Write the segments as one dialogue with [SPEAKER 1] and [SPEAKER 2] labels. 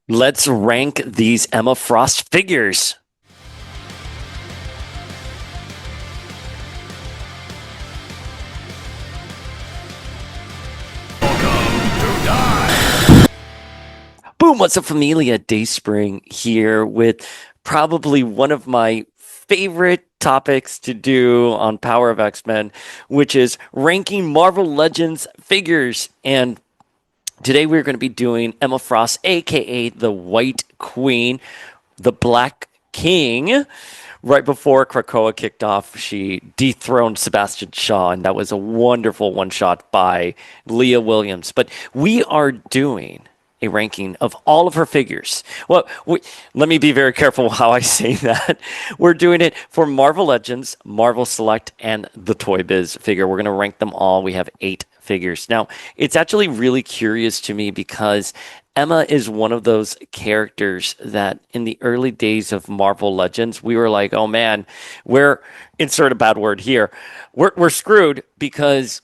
[SPEAKER 1] Let's rank these Emma Frost figures. Boom, what's up, familia? Dayspring here with probably one of my favorite topics to do on Power of X-Men, which is ranking Marvel Legends figures. And today we're going to be doing Emma Frost, aka the White Queen, the Black King. Right before Krakoa kicked off, she dethroned Sebastian Shaw, and that was a wonderful one shot by Leah Williams. But we are doing a ranking of all of her figures. Well, let me be very careful how I say that. We're doing it for Marvel Legends, Marvel Select, and the Toy Biz figure. We're going to rank them all. We have 8 figures. Now, it's actually really curious to me because Emma is one of those characters that in the early days of Marvel Legends, we were like, oh man, we're, insert a bad word here, we're screwed because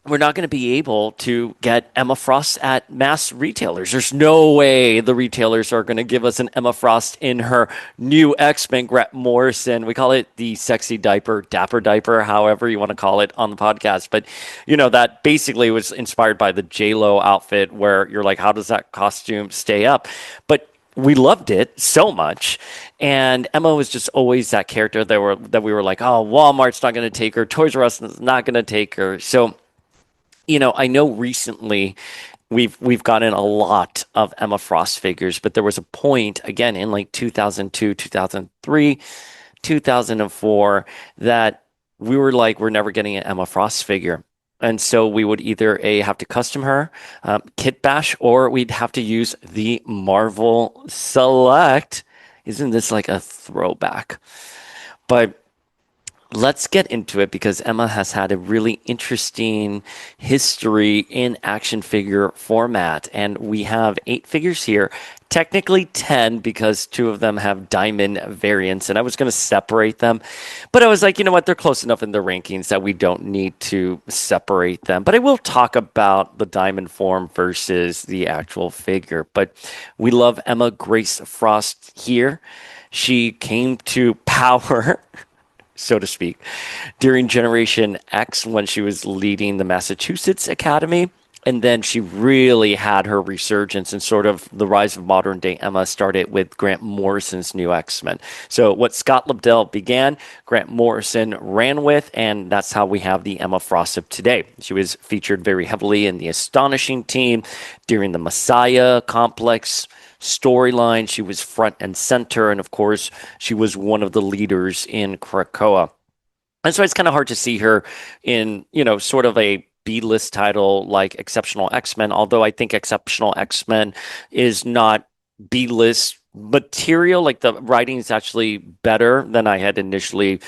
[SPEAKER 1] we're not going to be able to get Emma Frost at mass retailers. There's no way the retailers are going to give us an Emma Frost in her new X-Men Grant Morrison. We call it the sexy diaper, dapper diaper, however you want to call it on the podcast. But, you know, that basically was inspired by the J-Lo outfit where you're like, how does that costume stay up? But we loved it so much, and Emma was just always that character that we were like, oh, Walmart's not going to take her, Toys R Us is not going to take her. So I know recently we've gotten a lot of Emma Frost figures, but there was a point again in like 2002, 2003, 2004 that we were like, we're never getting an Emma Frost figure. And so we would either have to custom her, kit bash, or we'd have to use the Marvel Select. Isn't this like a throwback? But let's get into it because Emma has had a really interesting history in action figure format. And we have 8 figures here, technically 10 because 2 of them have diamond variants. And I was going to separate them, but I was like, you know what? They're close enough in the rankings that we don't need to separate them. But I will talk about the diamond form versus the actual figure. But we love Emma Grace Frost here. She came to power so to speak, during Generation X when she was leading the Massachusetts Academy. And then she really had her resurgence and sort of the rise of modern day Emma started with Grant Morrison's new X-Men. So what Scott Lobdell began, Grant Morrison ran with, and that's how we have the Emma Frost of today. She was featured very heavily in the Astonishing team during the Messiah complex storyline. She was front and center. And of course, she was one of the leaders in Krakoa. And so it's kind of hard to see her in, sort of a B-list title like Exceptional X-Men, although I think Exceptional X-Men is not B-list material. Like the writing is actually better than I had initially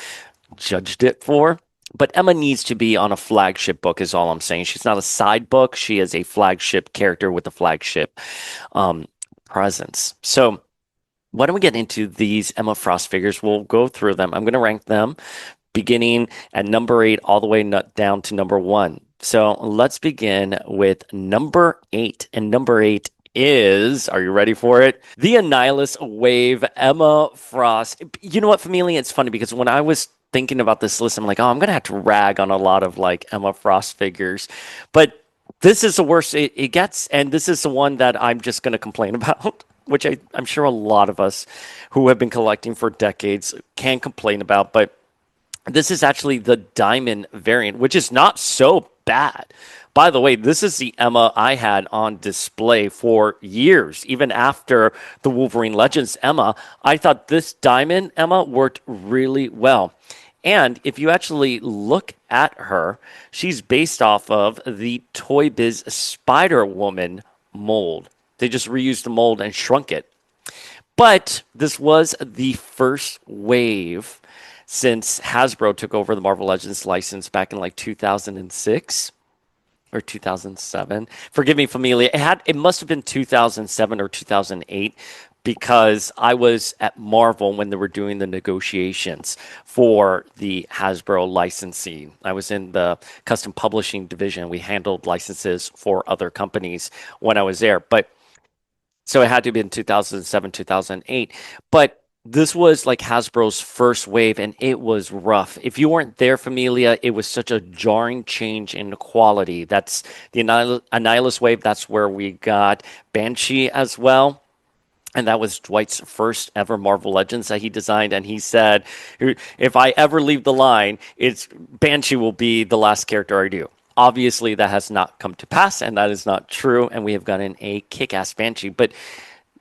[SPEAKER 1] judged it for. But Emma needs to be on a flagship book is all I'm saying. She's not a side book. She is a flagship character with a flagship presence. So why don't we get into these Emma Frost figures? We'll go through them. I'm going to rank them beginning at number 8 all the way down to number 1. So let's begin with number 8. And number 8 is, are you ready for it? The Annihilus Wave Emma Frost. You know what, Familia? It's funny because when I was thinking about this list, I'm like, oh, I'm going to have to rag on a lot of like Emma Frost figures. But this is the worst it gets, and this is the one that I'm just going to complain about, which I'm sure a lot of us who have been collecting for decades can complain about. But this is actually the diamond variant, which is not so bad. By the way, this is the Emma I had on display for years. Even after the Wolverine Legends Emma, I thought this diamond Emma worked really well. And if you actually look at her, she's based off of the Toy Biz Spider-Woman mold. They just reused the mold and shrunk it. But this was the first wave since Hasbro took over the Marvel Legends license back in like 2006 or 2007. Forgive me, Familia. It must have been 2007 or 2008 because I was at Marvel when they were doing the negotiations for the Hasbro licensing. I was in the custom publishing division. We handled licenses for other companies when I was there. But So it had to be in 2007, 2008. But this was like Hasbro's first wave, and it was rough. If you weren't there, Familia, it was such a jarring change in quality. That's the Annihilus wave. That's where we got Banshee as well. And that was Dwight's first ever Marvel Legends that he designed. And he said, if I ever leave the line, it's Banshee will be the last character I do. Obviously, that has not come to pass, and that is not true. And we have gotten a kick ass Banshee. But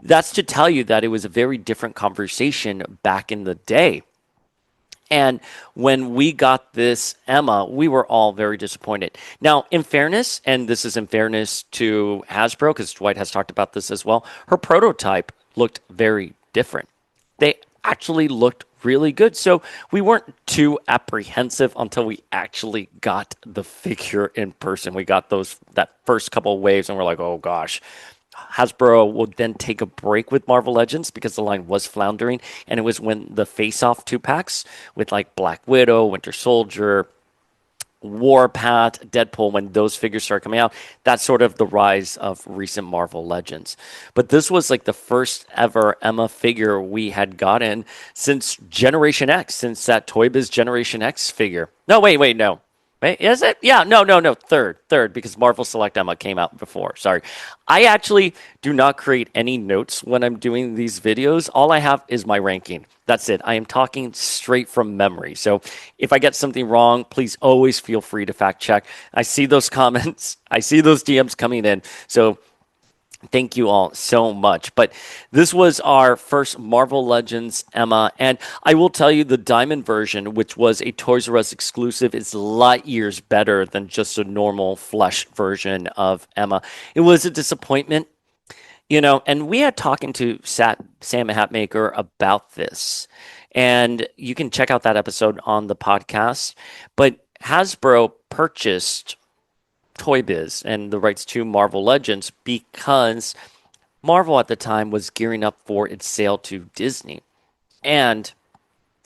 [SPEAKER 1] that's to tell you that it was a very different conversation back in the day. And when we got this Emma, we were all very disappointed. Now, in fairness, and this is in fairness to Hasbro, because Dwight has talked about this as well, her prototype looked very different. They actually looked really good. So we weren't too apprehensive until we actually got the figure in person. We got that first couple of waves, and we're like, oh gosh. Hasbro would then take a break with Marvel Legends because the line was floundering. And it was when the Face Off 2-packs with like Black Widow, Winter Soldier, Warpath, Deadpool, when those figures started coming out, that's sort of the rise of recent Marvel Legends. But this was like the first ever Emma figure we had gotten since Generation X, since that Toy Biz Generation X figure. No, wait, no. Wait, is it? Yeah, no. Third, because Marvel Select Emma came out before. Sorry. I actually do not create any notes when I'm doing these videos. All I have is my ranking. That's it. I am talking straight from memory. So if I get something wrong, please always feel free to fact check. I see those comments. I see those DMs coming in. So thank you all so much. But this was our first Marvel Legends Emma. And I will tell you the diamond version, which was a Toys R Us exclusive, is light years better than just a normal flesh version of Emma. It was a disappointment, and we had talking to Sam Hatmaker about this. And you can check out that episode on the podcast. But Hasbro purchased Toy Biz and the rights to Marvel Legends because Marvel at the time was gearing up for its sale to Disney. And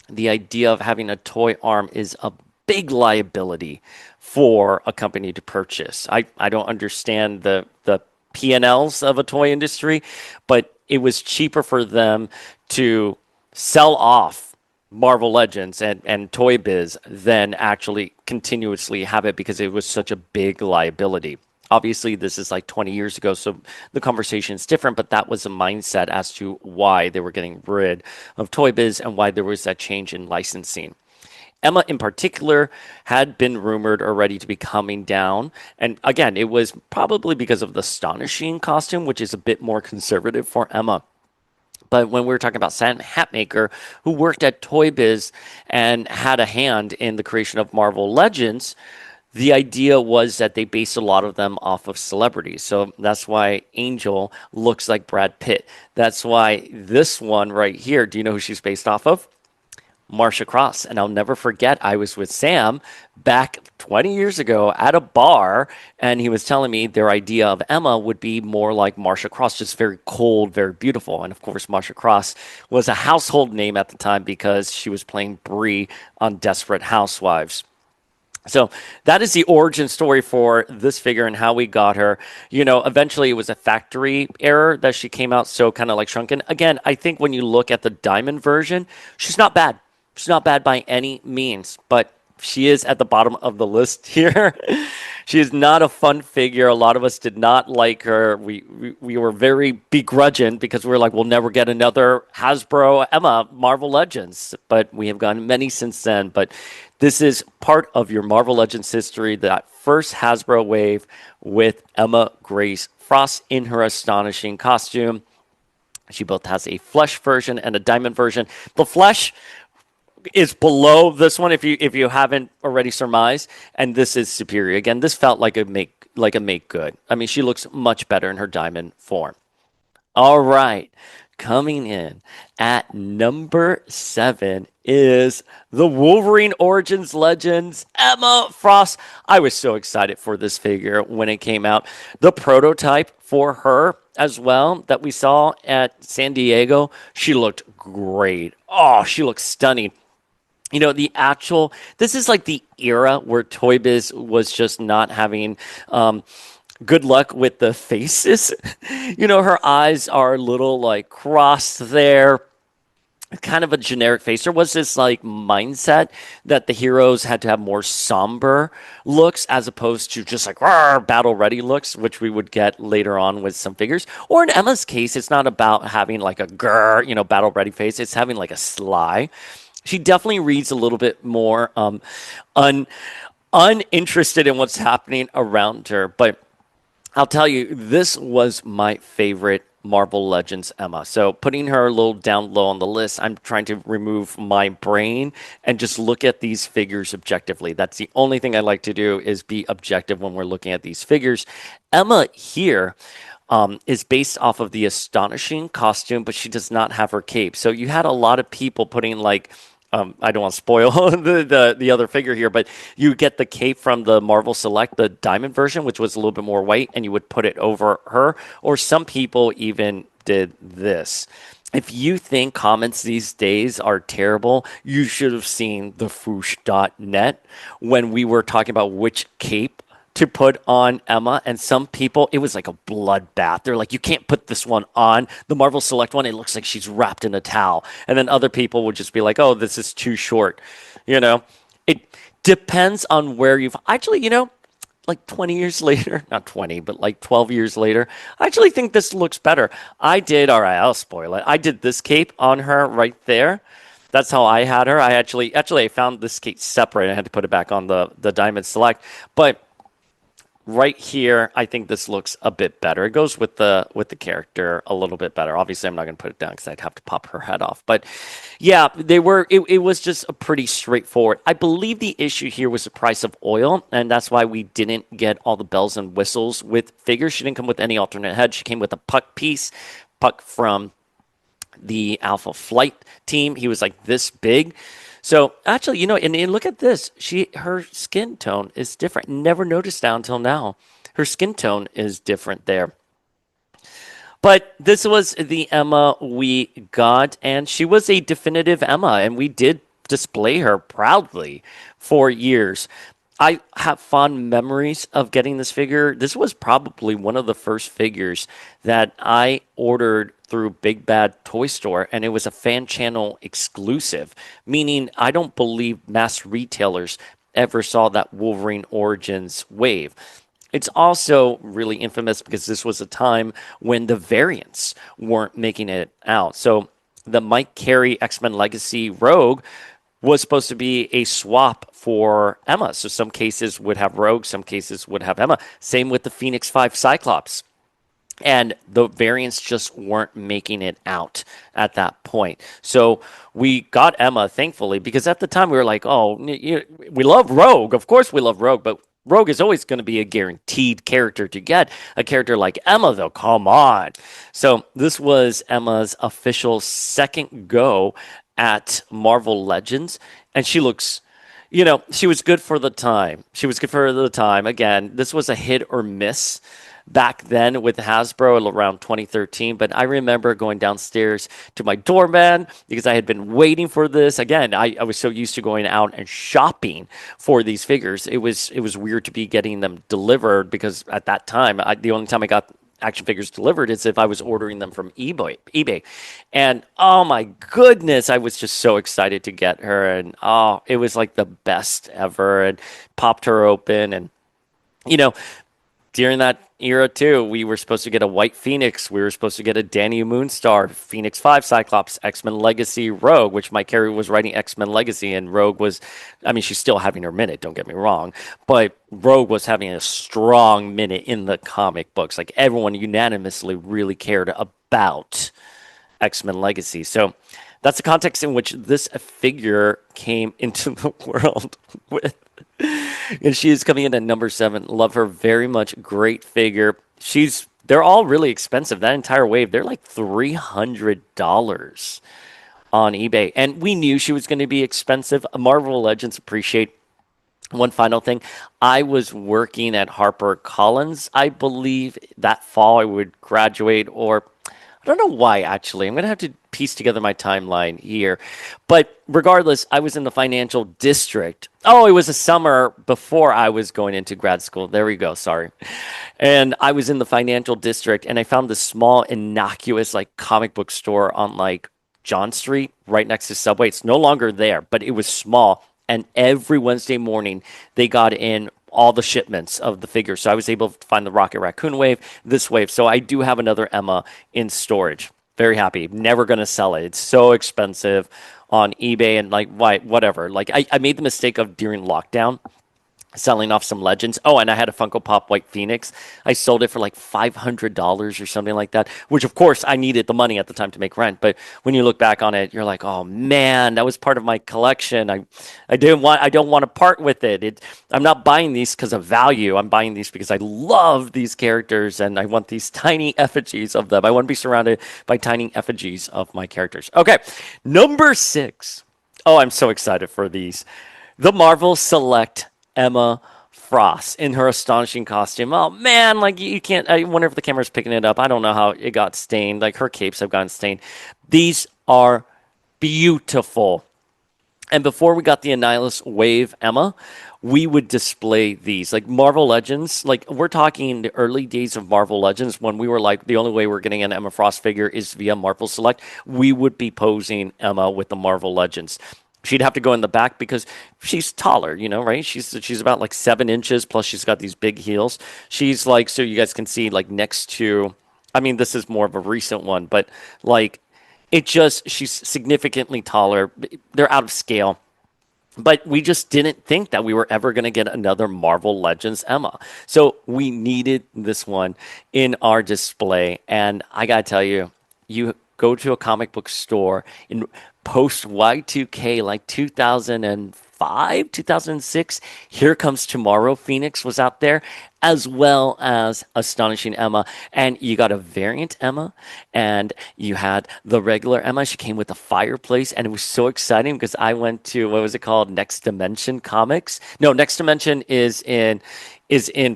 [SPEAKER 1] the idea of having a toy arm is a big liability for a company to purchase. I don't understand the P&Ls of a toy industry, but it was cheaper for them to sell off Marvel Legends and Toy Biz than actually continuously have it because it was such a big liability. Obviously, this is like 20 years ago, so the conversation is different, but that was a mindset as to why they were getting rid of Toy Biz and why there was that change in licensing. Emma, in particular, had been rumored already to be coming down. And again, it was probably because of the Astonishing costume, which is a bit more conservative for Emma. But when we were talking about Sam Hatmaker, who worked at Toy Biz and had a hand in the creation of Marvel Legends, the idea was that they based a lot of them off of celebrities. So that's why Angel looks like Brad Pitt. That's why this one right here, do you know who she's based off of? Marsha Cross. And I'll never forget, I was with Sam back 20 years ago at a bar, and he was telling me their idea of Emma would be more like Marsha Cross, just very cold, very beautiful. And of course, Marsha Cross was a household name at the time because she was playing Bree on Desperate Housewives. So that is the origin story for this figure and how we got her. Eventually it was a factory error that she came out so kind of like shrunken. Again, I think when you look at the diamond version, she's not bad. She's not bad by any means, but she is at the bottom of the list here. She is not a fun figure. A lot of us did not like her. We were very begrudging because we were like, we'll never get another Hasbro Emma Marvel Legends. But we have gotten many since then. But this is part of your Marvel Legends history, that first Hasbro wave with Emma Grace Frost in her astonishing costume. She both has a flesh version and a diamond version. The flesh is below this one if you haven't already surmised, and this is superior. Again, this felt like a make good. I mean, she looks much better in her diamond form. All right, coming in at number 7 is the Wolverine Origins Legends Emma Frost. I was so excited for this figure when it came out. The prototype for her as well that we saw at San Diego, she looked great. Oh, she looks stunning. This is like the era where Toy Biz was just not having good luck with the faces. Her eyes are a little like crossed there, kind of a generic face. There was this like mindset that the heroes had to have more somber looks as opposed to just like battle ready looks, which we would get later on with some figures. Or in Emma's case, it's not about having like a battle ready face. It's having like a sly. She definitely reads a little bit more un uninterested in what's happening around her. But I'll tell you, this was my favorite Marvel Legends Emma. So putting her a little down low on the list, I'm trying to remove my brain and just look at these figures objectively. That's the only thing I like to do is be objective when we're looking at these figures. Emma here is based off of the Astonishing costume, but she does not have her cape. So you had a lot of people putting like I don't want to spoil the other figure here, but you get the cape from the Marvel Select, the diamond version, which was a little bit more white, and you would put it over her. Or some people even did this. If you think comments these days are terrible, you should have seen the Foosh.net when we were talking about which cape to put on Emma, and some people, it was like a bloodbath. They're like, you can't put this one on. The Marvel Select one, it looks like she's wrapped in a towel. And then other people would just be like, oh, this is too short. It depends on where you've actually, like 20 years later, not 20, but like 12 years later, I actually think this looks better. All right, I'll spoil it. I did this cape on her right there. That's how I had her. I found this cape separate. I had to put it back on the Diamond Select. But right here, I think this looks a bit better. It goes with the character a little bit better. Obviously, I'm not going to put it down because I'd have to pop her head off. But yeah, it was just a pretty straightforward. I believe the issue here was the price of oil, and that's why we didn't get all the bells and whistles with figures. She didn't come with any alternate head. She came with a Puck piece, Puck from the Alpha Flight team. He was like this big. So actually, and look at this. Her skin tone is different. Never noticed that until now. Her skin tone is different there. But this was the Emma we got, and she was a definitive Emma, and we did display her proudly for years. I have fond memories of getting this figure. This was probably one of the first figures that I ordered through Big Bad Toy Store, and it was a fan channel exclusive, meaning I don't believe mass retailers ever saw that Wolverine Origins wave. It's also really infamous because this was a time when the variants weren't making it out. So the Mike Carey X-Men Legacy Rogue was supposed to be a swap for Emma. So some cases would have Rogue, some cases would have Emma. Same with the Phoenix 5 Cyclops. And the variants just weren't making it out at that point. So we got Emma, thankfully, because at the time we were like, oh, we love Rogue. Of course we love Rogue, but Rogue is always going to be a guaranteed character to get. A character like Emma, though, come on. So this was Emma's official second go at Marvel Legends, and she looks, she was good for the time. She was good for the time. Again, this was a hit or miss back then with Hasbro around 2013. But I remember going downstairs to my doorman because I had been waiting for this. Again, I was so used to going out and shopping for these figures. It was weird to be getting them delivered because at that time, the only time I got action figures delivered is if I was ordering them from eBay. And oh my goodness, I was just so excited to get her. And oh, it was like the best ever. And popped her open. And, during that era too, we were supposed to get a White Phoenix. We were supposed to get a Danny Moonstar, Phoenix 5 Cyclops, X-Men Legacy Rogue, which Mike Carey was writing X-Men Legacy, and Rogue was, she's still having her minute, don't get me wrong, but Rogue was having a strong minute in the comic books. Like everyone unanimously really cared about X-Men Legacy. So that's the context in which this figure came into the world with. And she is coming in at number 7. Love her very much. Great figure. They're all really expensive. That entire wave, they're like $300 on eBay. And we knew she was going to be expensive. Marvel Legends appreciate. One final thing. I was working at HarperCollins, I believe, that fall. I would graduate, or I don't know why, actually. I'm going to have to piece together my timeline here. But regardless, I was in the financial district. Oh, it was a summer before I was going into grad school. There we go. Sorry. And I was in the financial district and I found this small, innocuous, like comic book store on like John Street, right next to Subway. It's no longer there, but it was small. And every Wednesday morning, they got in all the shipments of the figures. So I was able to find the Rocket Raccoon wave, this wave. So I do have another Emma in storage. Very happy. Never going to sell it. It's so expensive on eBay and like why whatever. Like I made the mistake of during lockdown selling off some legends. Oh, and I had a Funko Pop White Phoenix. I sold it for like $500 or something like that, which of course I needed the money at the time to make rent. But when you look back on it, you're like, oh man, that was part of my collection. I don't want to part with it. I'm not buying these because of value. I'm buying these because I love these characters and I want these tiny effigies of them. I want to be surrounded by tiny effigies of my characters. Okay, number 6. Oh, I'm so excited for these. The Marvel Select Emma Frost in her astonishing costume. Oh man, like you can't. I wonder if the camera's picking it up. I don't know how it got stained. Like her capes have gotten stained. These are beautiful. And before we got the Annihilus Wave Emma, we would display these like Marvel Legends. Like we're talking the early days of Marvel Legends when we were like the only way we're getting an Emma Frost figure is via Marvel Select. We would be posing Emma with the Marvel Legends. She'd have to go in the back because she's taller, right? She's about like 7 inches, plus she's got these big heels. She's like, so you guys can see like next to, I mean, this is more of a recent one, but like she's significantly taller. They're out of scale. But we just didn't think that we were ever going to get another Marvel Legends Emma. So we needed this one in our display. And I got to tell you, you go to a comic book store in post Y2K, like 2005, 2006, Here Comes Tomorrow Phoenix was out there, as well as Astonishing Emma. And you got a variant Emma, and you had the regular Emma. She came with a fireplace, and it was so exciting because I went to, what was it called? Next Dimension Comics. No, Next Dimension is in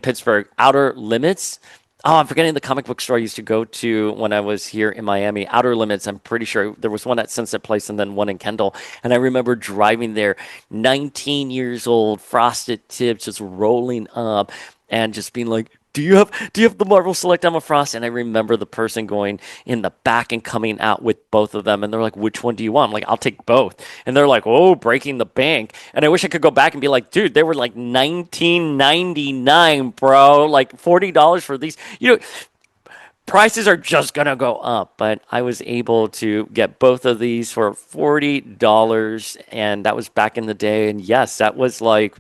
[SPEAKER 1] Pittsburgh. Outer Limits. Oh, I'm forgetting the comic book store I used to go to when I was here in Miami. Outer Limits, I'm pretty sure. There was one at Sunset Place and then one in Kendall. And I remember driving there, 19 years old, frosted tips, just rolling up and just being like, do you have the Marvel Select Emma Frost? And I remember the person going in the back and coming out with both of them. And they're like, which one do you want? I'm like, I'll take both. And they're like, oh, breaking the bank. And I wish I could go back and be like, dude, they were like $19.99, bro. Like $40 for these. Prices are just going to go up. But I was able to get both of these for $40. And that was back in the day. And yes, that was like,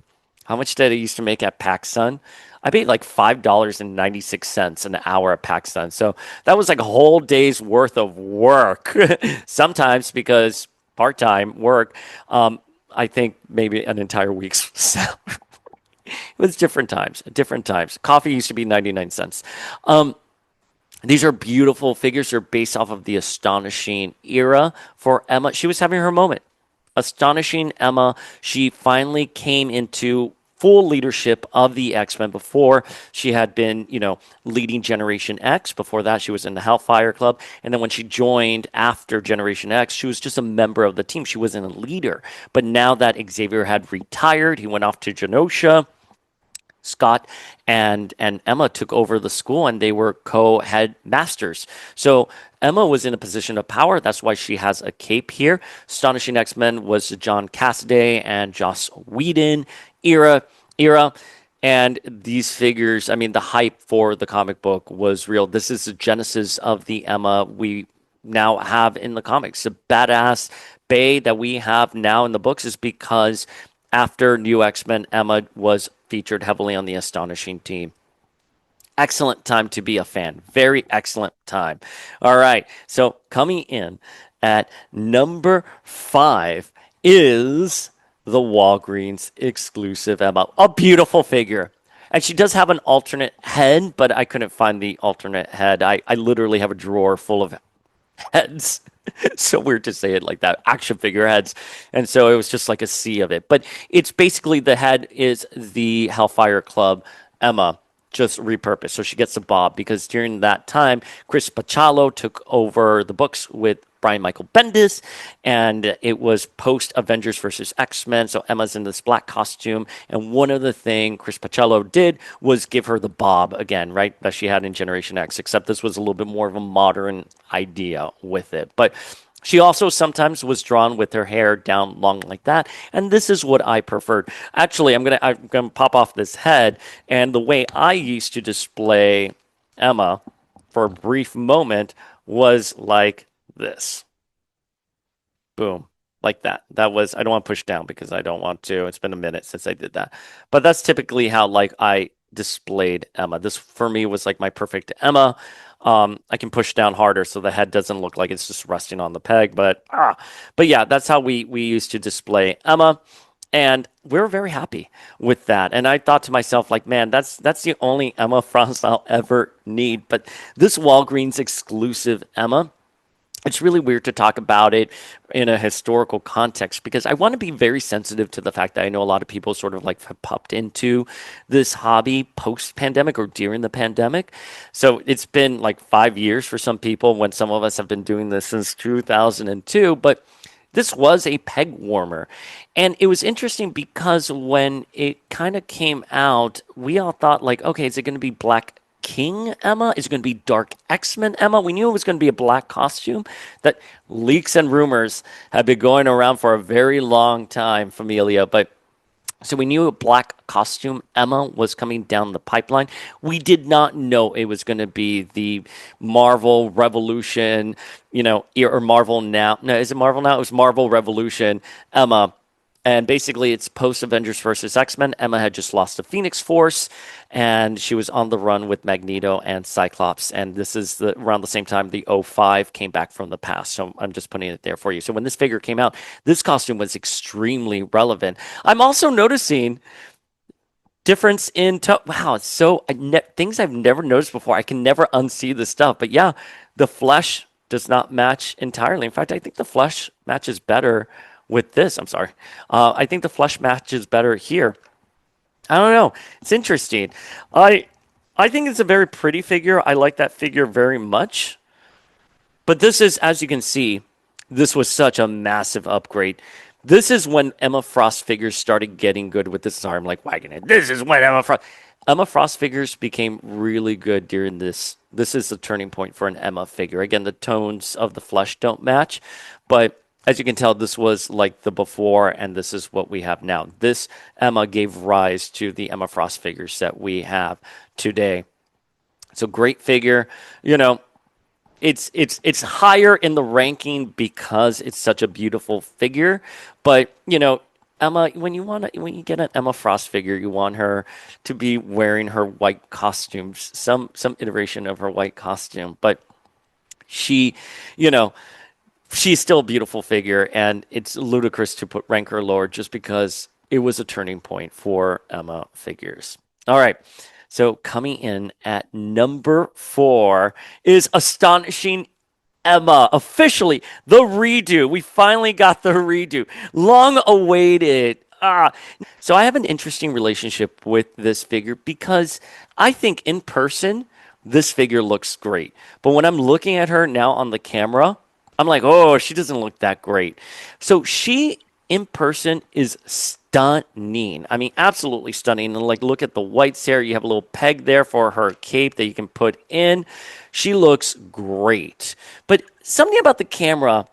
[SPEAKER 1] how much did I used to make at PacSun? I paid like $5.96 an hour at PacSun. So that was like a whole day's worth of work. Sometimes because part-time work, I think maybe an entire week's salary. It was different times. Coffee used to be 99 cents. These are beautiful figures. They're based off of the Astonishing era for Emma. She was having her moment. Astonishing Emma. She finally came into full leadership of the X-Men. Before she had been, leading Generation X. Before that, she was in the Hellfire Club. And then when she joined after Generation X, she was just a member of the team. She wasn't a leader. But now that Xavier had retired, he went off to Genosha. Scott and Emma took over the school and they were co-head masters. So Emma was in a position of power. That's why she has a cape here. Astonishing X-Men was John Cassaday and Joss Whedon era. And these figures, I mean, the hype for the comic book was real. This is the genesis of the Emma we now have in the comics. The badass Bay that we have now in the books is because after New X-Men, Emma was featured heavily on the Astonishing team. Excellent time to be a fan. Very excellent time. All right. So coming in at number 5 is the Walgreens exclusive Emma. A beautiful figure. And she does have an alternate head, but I couldn't find the alternate head. I literally have a drawer full of heads. So weird to say it like that. Action figure heads. And so it was just like a sea of it. But it's basically the head is the Hellfire Club Emma. just repurposed. So she gets a bob because during that time, Chris Pachalo took over the books with Brian Michael Bendis, and it was post Avengers versus X-Men. So Emma's in this black costume, and one of the thing Chris Pachalo did was give her the bob again, right, that she had in Generation X, except this was a little bit more of a modern idea with it. But she also sometimes was drawn with her hair down long like that, and this is what I preferred. Actually, I'm gonna pop off this head, and the way I used to display Emma for a brief moment was like this. Boom. Like that. That was, I don't want to push down because I don't want to. It's been a minute since I did that. But that's typically how like I displayed Emma. This for me was like my perfect Emma. I can push down harder so the head doesn't look like it's just resting on the peg. But yeah, that's how we used to display Emma. And we were very happy with that. And I thought to myself, like, man, that's the only Emma Frost I'll ever need. But this Walgreens exclusive Emma, it's really weird to talk about it in a historical context because I want to be very sensitive to the fact that I know a lot of people sort of like have popped into this hobby post pandemic or during the pandemic. So it's been like 5 years for some people when some of us have been doing this since 2002. But this was a peg warmer. And it was interesting because when it kind of came out, we all thought, like, okay, is it going to be Black King Emma? Is it going to be Dark X-Men Emma? We knew it was going to be a black costume. That leaks and rumors have been going around for a very long time, Familia. But so we knew a black costume Emma was coming down the pipeline. We did not know it was going to be the Marvel Revolution, or Marvel Now. No, is it Marvel Now? It was Marvel Revolution Emma. And basically, it's post Avengers versus X-Men. Emma had just lost the Phoenix Force, and she was on the run with Magneto and Cyclops. And this is around the same time the O5 came back from the past. So I'm just putting it there for you. So when this figure came out, this costume was extremely relevant. I'm also noticing difference in wow, it's so things I've never noticed before. I can never unsee this stuff. But yeah, the flesh does not match entirely. In fact, I think the flesh matches better with this. I'm sorry. I think the flesh matches better here. I don't know. It's interesting. I think it's a very pretty figure. I like that figure very much. But this is, as you can see, this was such a massive upgrade. This is when Emma Frost figures started getting good with this arm, like wagging it. This is when Emma Frost figures became really good during this. This is the turning point for an Emma figure. Again, the tones of the flesh don't match, but as you can tell, this was like the before, and this is what we have now. This Emma gave rise to the Emma Frost figures that we have today. It's a great figure. It's higher in the ranking because it's such a beautiful figure. But Emma, when you get an Emma Frost figure, you want her to be wearing her white costumes, some iteration of her white costume. But she, she's still a beautiful figure, and it's ludicrous to rank her lower just because it was a turning point for Emma figures. All right. So coming in at number 4 is Astonishing Emma. Officially, the redo. We finally got the redo. Long awaited. So I have an interesting relationship with this figure because I think in person, this figure looks great. But when I'm looking at her now on the camera, I'm like, oh, she doesn't look that great. So she in person is stunning. I mean, absolutely stunning. And like, look at the white hair. You have a little peg there for her cape that you can put in. She looks great. But something about the camera,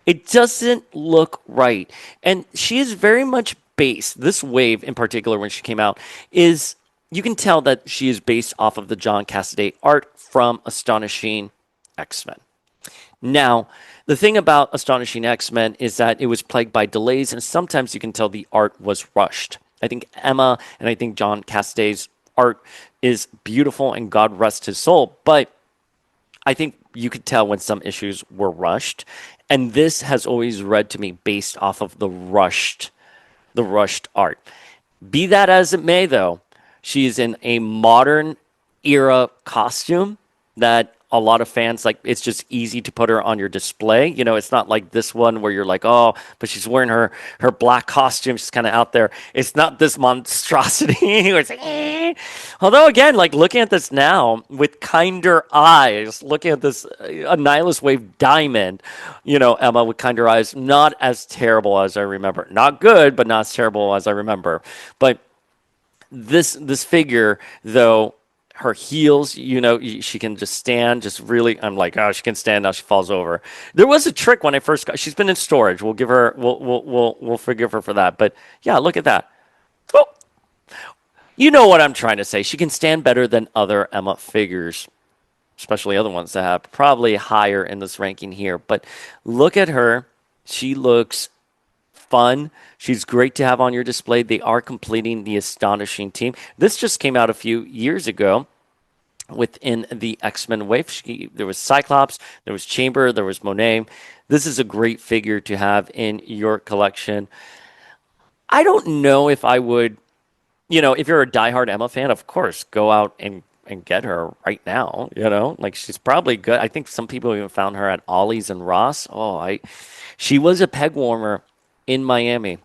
[SPEAKER 1] it doesn't look right. And she is very much based. This wave in particular, when she came out, is, you can tell that she is based off of the John Cassaday art from Astonishing X-Men. Now, the thing about Astonishing X-Men is that it was plagued by delays, and sometimes you can tell the art was rushed. I think Emma and I think John Cassaday's art is beautiful, and God rest his soul, but I think you could tell when some issues were rushed, and this has always read to me based off of the rushed art. Be that as it may, though, she is in a modern era costume that a lot of fans like it's just easy to put her on your display. You know, it's not like this one where you're like, oh, but she's wearing her black costume. She's kind of out there. It's not this monstrosity where it's like, eh. Although again, like looking at this now with kinder eyes, looking at this Annihilus Wave Diamond, you know, Emma with kinder eyes, not as terrible as I remember. Not good, but not as terrible as I remember. But this figure though, her heels, you know, she can just stand, just really. I'm like, oh, she can stand now. She falls over. There was a trick when I first got. She's been in storage. We'll give her. We'll forgive her for that. But yeah, look at that. Well, you know what I'm trying to say. She can stand better than other Emma figures, especially other ones that have probably higher in this ranking here. But look at her. She looks fun. She's great to have on your display. They are completing the Astonishing team. This just came out a few years ago within the X-Men wave. There was Cyclops, there was Chamber, there was Monet. This is a great figure to have in your collection. I don't know if I would, you know, if you're a diehard Emma fan, of course, go out and get her right now. You know, like she's probably good. I think some people even found her at Ollie's and Ross. She was a peg warmer in Miami.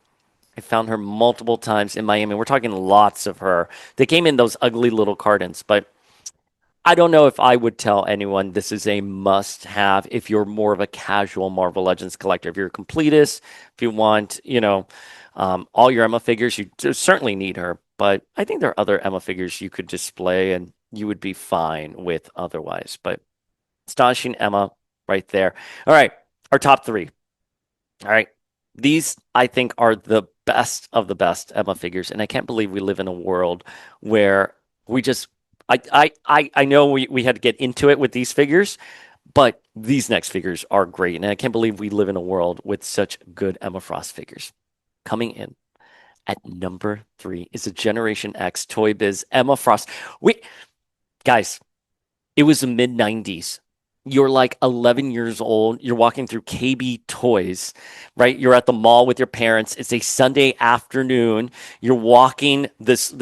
[SPEAKER 1] I found her multiple times in Miami. We're talking lots of her. They came in those ugly little cartons, but I don't know if I would tell anyone this is a must have if you're more of a casual Marvel Legends collector. If you're a completist, if you want, you know, all your Emma figures, you certainly need her. But I think there are other Emma figures you could display and you would be fine with otherwise. But Astonishing Emma right there. All right, our top three. All right. These, I think, are the best of the best Emma figures. And I can't believe we live in a world where we just I know we had to get into it with these figures, but these next figures are great. And I can't believe we live in a world with such good Emma Frost figures. Coming in at number 3 is a Generation X Toy Biz Emma Frost. Guys, it was the mid 90s. You're like 11 years old. You're walking through KB Toys, right? You're at the mall with your parents. It's a Sunday afternoon. You're walking this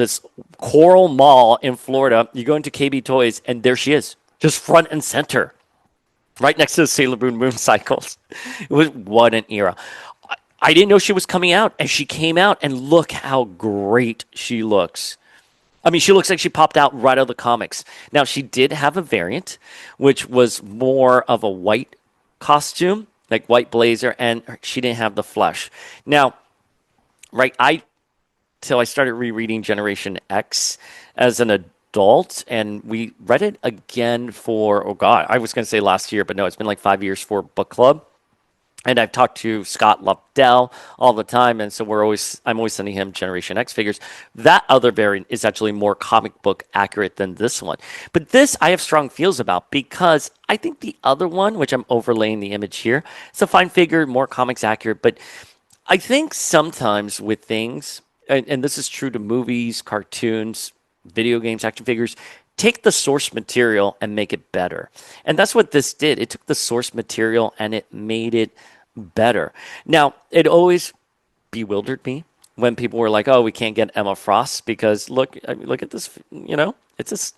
[SPEAKER 1] Coral Mall in Florida. You go into KB Toys, and there she is, just front and center, right next to the Sailor Moon mooncycles. What an era. I didn't know she was coming out, and she came out, and look how great she looks. I mean, she looks like she popped out right out of the comics. Now, she did have a variant, which was more of a white costume, like white blazer, and she didn't have the flesh. Now, right, till I started rereading Generation X as an adult, and we read it again for, oh God, I was going to say last year, but no, it's been like 5 years for book club. And I've talked to Scott Lobdell all the time, and so I'm always sending him Generation X figures. That other variant is actually more comic book accurate than this one. But this I have strong feels about because I think the other one, which I'm overlaying the image here, it's a fine figure, more comics accurate. But I think sometimes with things, and this is true to movies, cartoons, video games, action figures, take the source material and make it better. And that's what this did. It took the source material and it made it better. Now, it always bewildered me when people were like, oh, we can't get Emma Frost because look at this, you know, it's a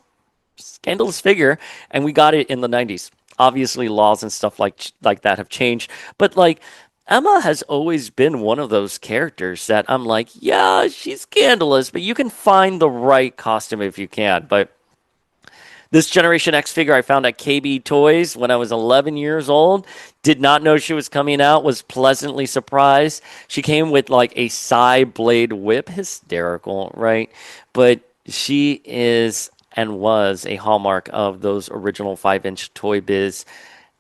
[SPEAKER 1] scandalous figure and we got it in the 90s. Obviously, laws and stuff like that have changed. But like, Emma has always been one of those characters that I'm like, yeah, she's scandalous, but you can find the right costume if you can. But this Generation X figure I found at KB Toys when I was 11 years old. Did not know she was coming out. Was pleasantly surprised. She came with like a side blade whip. Hysterical, right? But she is and was a hallmark of those original 5-inch Toy Biz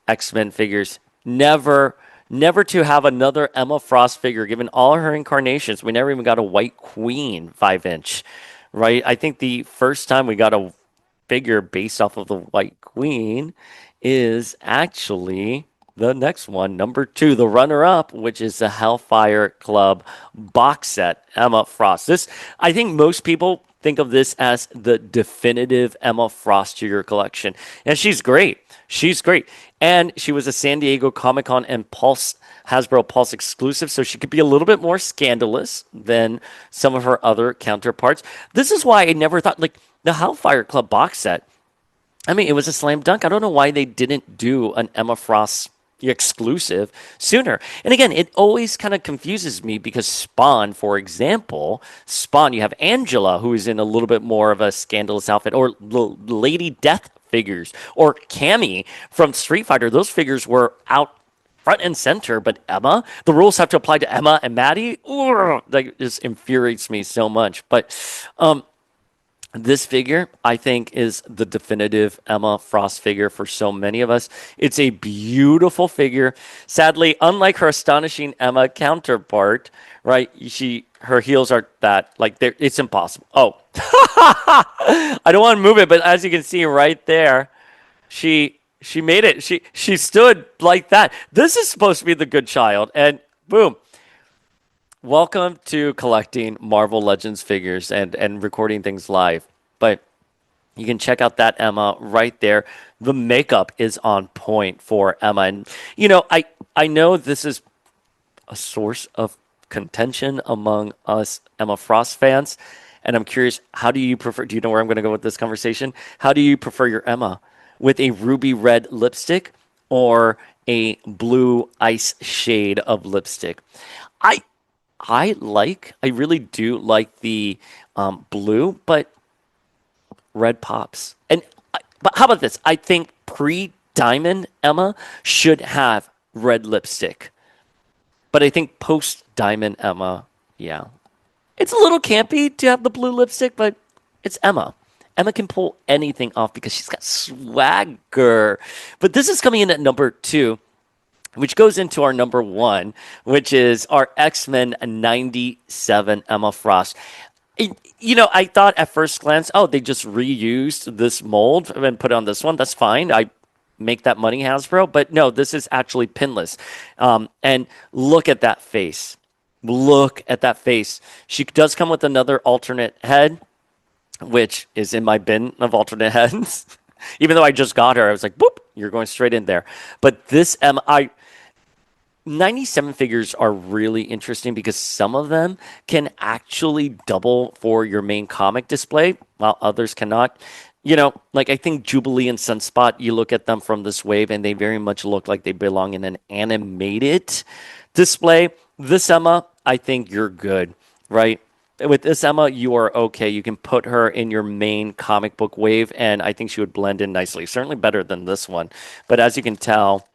[SPEAKER 1] X-Men figures. Never to have another Emma Frost figure, given all her incarnations. We never even got a White Queen 5-inch, right? I think the first time we got a figure based off of the White Queen is actually the next one, number 2, the runner-up, which is the Hellfire Club box set, Emma Frost. This, I think most people think of this as the definitive Emma Frost to your collection. And she's great. She's great. And she was a San Diego Comic-Con and Hasbro Pulse exclusive, so she could be a little bit more scandalous than some of her other counterparts. This is why I never thought, like, the Hellfire Club box set, I mean, it was a slam dunk. I don't know why they didn't do an Emma Frost exclusive sooner. And again, it always kind of confuses me because Spawn, for example, Spawn, you have Angela, who is in a little bit more of a scandalous outfit, or Lady Death figures, or Cammy from Street Fighter. Those figures were out front and center, but Emma, the rules have to apply to Emma and Maddie. Ugh, that just infuriates me so much. But this figure, I think, is the definitive Emma Frost figure for so many of us. It's a beautiful figure. Sadly, unlike her astonishing Emma counterpart, right? Her heels are that like it's impossible. Oh, I don't want to move it, but as you can see right there, she made it. She stood like that. This is supposed to be the good child, and boom. Welcome to collecting Marvel Legends figures and recording things live. But you can check out that Emma right there. The makeup is on point for Emma. And I know this is a source of contention among us Emma Frost fans. And I'm curious, how do you prefer? Do you know where I'm going to go with this conversation? How do you prefer your Emma? With a ruby red lipstick or a blue ice shade of lipstick? I I really do like the blue, but red pops. But how about this? I think pre-Diamond Emma should have red lipstick, but I think post-Diamond Emma, yeah, it's a little campy to have the blue lipstick, but it's Emma. Emma can pull anything off because she's got swagger. But this is coming in at number two, which goes into our number one, which is our X-Men 97 Emma Frost. I thought at first glance, oh, they just reused this mold and put it on this one. That's fine. I make that money, Hasbro. But no, this is actually pinless. And look at that face. Look at that face. She does come with another alternate head, which is in my bin of alternate heads. Even though I just got her, I was like, boop, you're going straight in there. But this Emma, 97 figures are really interesting because some of them can actually double for your main comic display, while others cannot. Like I think Jubilee and Sunspot, you look at them from this wave and they very much look like they belong in an animated display. This Emma, I think you're good, right? With this Emma, you are okay. You can put her in your main comic book wave, and I think she would blend in nicely. Certainly better than this one. But as you can tell,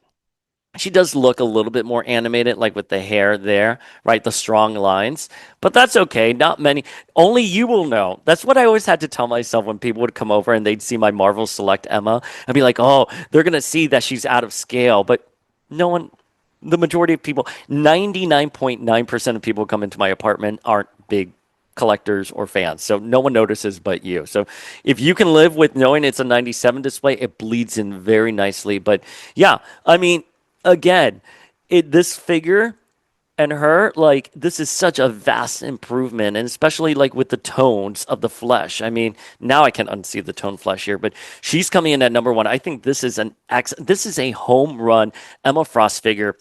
[SPEAKER 1] she does look a little bit more animated, like with the hair there, right? The strong lines. But that's okay. Not many. Only you will know. That's what I always had to tell myself when people would come over and they'd see my Marvel Select Emma. I'd be like, oh, they're going to see that she's out of scale. But no one, the majority of people, 99.9% of people who come into my apartment aren't big collectors or fans. So no one notices but you. So if you can live with knowing it's a 97 display, it bleeds in very nicely. But yeah, I mean, again, this figure and her, like, this is such a vast improvement, and especially like with the tones of the flesh. I mean, now I can unsee the tone flesh here, but she's coming in at number one. I think this is this is a home run Emma Frost figure.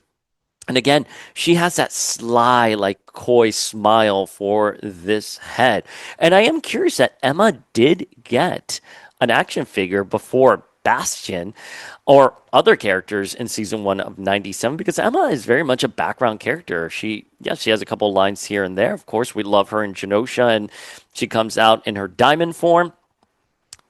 [SPEAKER 1] And again, she has that sly, like coy smile for this head. And I am curious that Emma did get an action figure before Bastion or other characters in season one of 97, because Emma is very much a background character. She has a couple lines here and there. Of course, we love her in Genosha, and she comes out in her diamond form.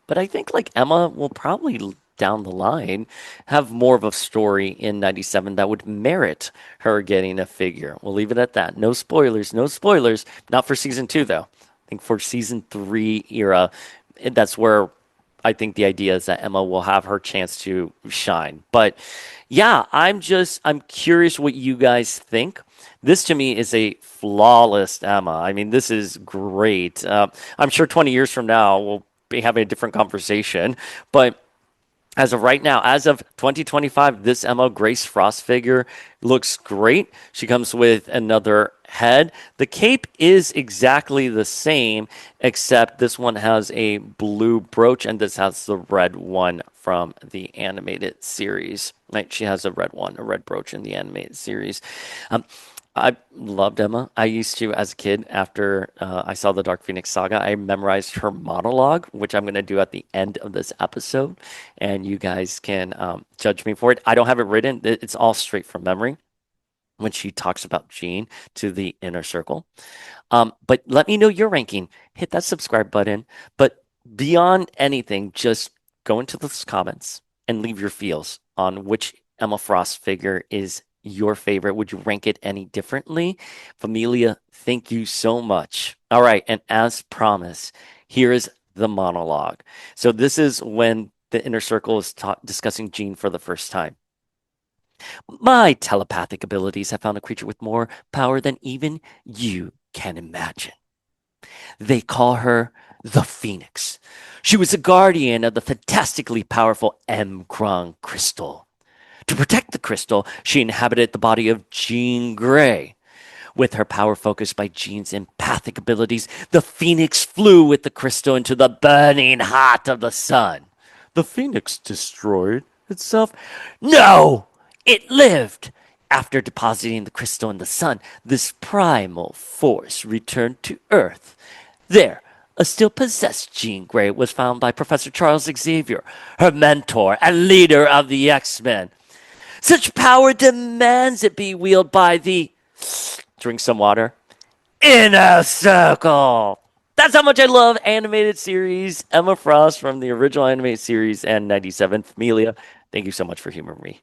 [SPEAKER 1] But I think like Emma will probably down the line have more of a story in 97 that would merit her getting a figure. We'll leave it at that. No spoilers, no spoilers. Not for season two, though. I think for season three era, that's where I think the idea is that Emma will have her chance to shine. But yeah, I'm curious what you guys think. This to me is a flawless Emma. I mean, this is great. I'm sure 20 years from now, we'll be having a different conversation. But as of right now, as of 2025, this Emma Grace Frost figure looks great. She comes with another head. The cape is exactly the same, except this one has a blue brooch and this has the red one from the animated series. Right? She has a red one, a red brooch in the animated series. I loved Emma. I used to, as a kid, after I saw the Dark Phoenix saga, I memorized her monologue, which I'm going to do at the end of this episode, and you guys can judge me for it. I don't have it written; it's all straight from memory when she talks about Jean to the inner circle. But let me know your ranking. Hit that subscribe button. But beyond anything, just go into the comments and leave your feels on which Emma Frost figure is your favorite. Would you rank it any differently? Familia, thank you so much. All right. And as promised, here is the monologue. So this is when the inner circle is discussing Jean for the first time. My telepathic abilities have found a creature with more power than even you can imagine. They call her the Phoenix. She was a guardian of the fantastically powerful M. Krung crystal. To protect the crystal, she inhabited the body of Jean Grey. With her power focused by Jean's empathic abilities, the Phoenix flew with the crystal into the burning heart of the sun. The Phoenix destroyed itself? No! It lived! After depositing the crystal in the sun, this primal force returned to Earth. There, a still possessed Jean Grey was found by Professor Charles Xavier, her mentor and leader of the X-Men. Such power demands it be wielded by the, drink some water, inner circle. That's how much I love animated series Emma Frost from the original animated series and 97 Familia. Thank you so much for humoring me.